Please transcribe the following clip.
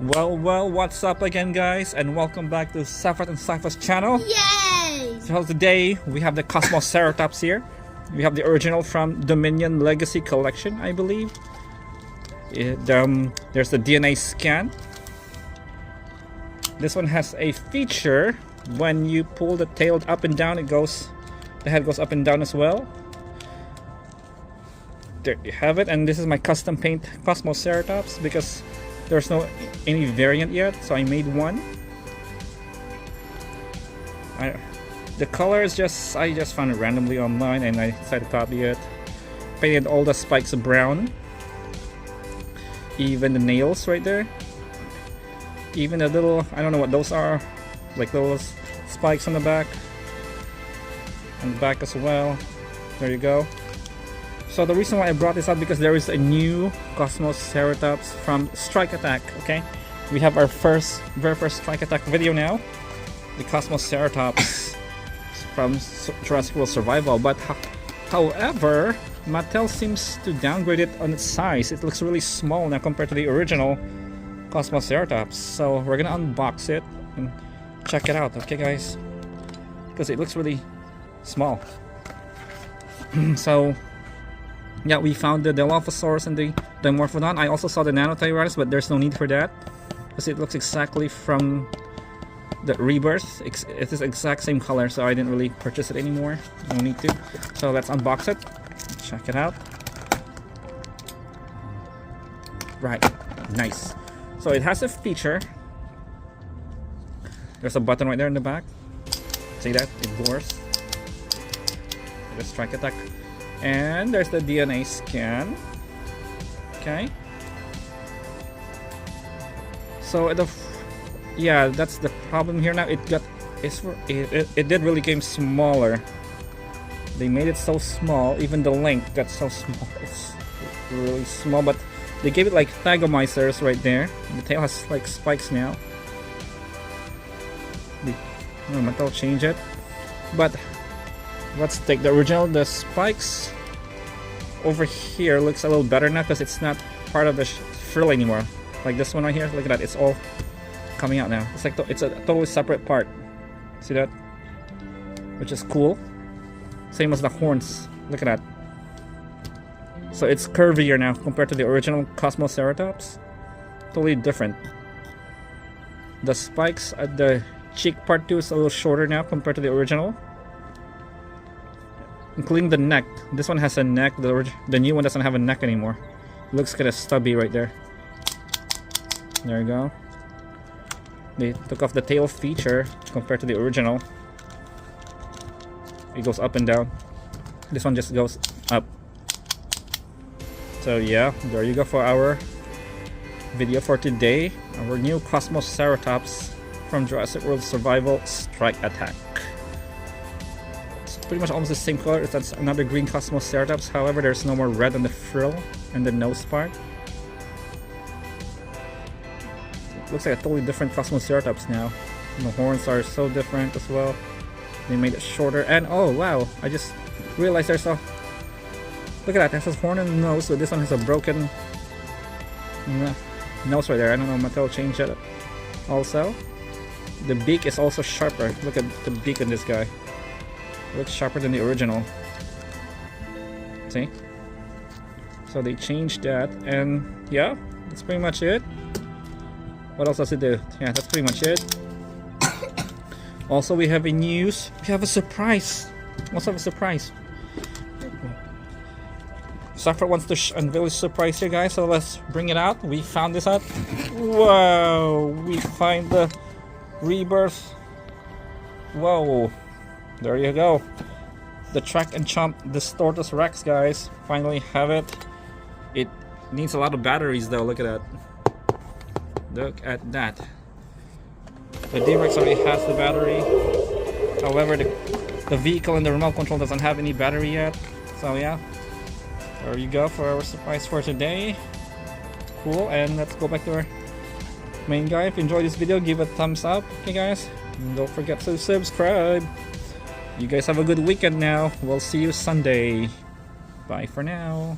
Well, what's up again, guys, and welcome back to Safat and Saifa's channel. Yay! So today we have the KOSMOCERATOPS here. We have the original from Dominion Legacy Collection, I believe. There's the DNA scan. This one has a feature when you pull the tail up and down, the head goes up and down as well. There you have it, and this is my custom paint KOSMOCERATOPS because there's no any variant yet, so I made one. The color is I just found it randomly online and I decided to copy it. Painted all the spikes brown, even the nails right there, even the little, I don't know what those are, like those spikes on the back, and the back as well. There you go. So the reason why I brought this up because there is a new KOSMOCERATOPS from Strike Attack. Okay, we have our very first Strike Attack video now, the KOSMOCERATOPS from Jurassic World Survival. But however, Mattel seems to downgrade it on its size. It looks really small now compared to the original KOSMOCERATOPS. So we're gonna unbox it and check it out. Okay, guys, because it looks really small. So yeah, we found the Dilophosaurus and the Dimorphodon. I also saw the Nanotyranus, but there's no need for that because it looks exactly from the Rebirth. It is the exact same color, so I didn't really purchase it anymore. No need to. So let's unbox it. Check it out. Right, nice. So it has a feature. There's a button right there in the back. See that? It glows. The Strike Attack. And there's the DNA scan. Okay. So yeah, that's the problem here now. It did really become smaller. They made it so small. Even the length got so small. It's really small, but they gave it like thagomizers right there. The tail has like spikes now. I'll change it, but let's take the original. The spikes over here looks a little better now because it's not part of the frill anymore. Like this one right here, look at that, it's all coming out now. It's like it's a totally separate part. See that? Which is cool. Same as the horns. Look at that. So it's curvier now compared to the original KOSMOCERATOPS. Totally different. The spikes at the cheek part too is a little shorter now compared to the original, including the neck. This one has a neck. The new one doesn't have a neck anymore. It looks kind of stubby right there. There you go. They took off the tail feature compared to the original. It goes up and down. This one just goes up. So yeah, there you go for our video for today. Our new KOSMOCERATOPS from Jurassic World Survival Strike Attack. Pretty much almost the same color. That's another green KOSMOCERATOPS. However, there's no more red on the frill and the nose part. It looks like a totally different KOSMOCERATOPS now. And the horns are so different as well. They made it shorter. And oh wow, I just realized there's a, look at that, it has a horn and a nose, but this one has a broken nose right there. I don't know, Mattel changed it also. The beak is also sharper. Look at the beak on this guy. It looks sharper than the original. See? So they changed that, and yeah, that's pretty much it. What else does it do? Yeah, that's pretty much it. Also, we have a surprise. We also have a surprise. Safra wants to unveil his surprise here, guys, so let's bring it out. We found this out. Wow, we find the Rebirth. Whoa. There you go. The Track and Chomp Distortus Rex, guys. Finally have it. It needs a lot of batteries though. Look at that. Look at that. The D-Rex already has the battery. However, the vehicle and the remote control doesn't have any battery yet. So yeah. There you go for our surprise for today. Cool, and let's go back to our main guy. If you enjoyed this video, give it a thumbs up. Okay guys. And don't forget to subscribe. You guys have a good weekend now. We'll see you Sunday. Bye for now.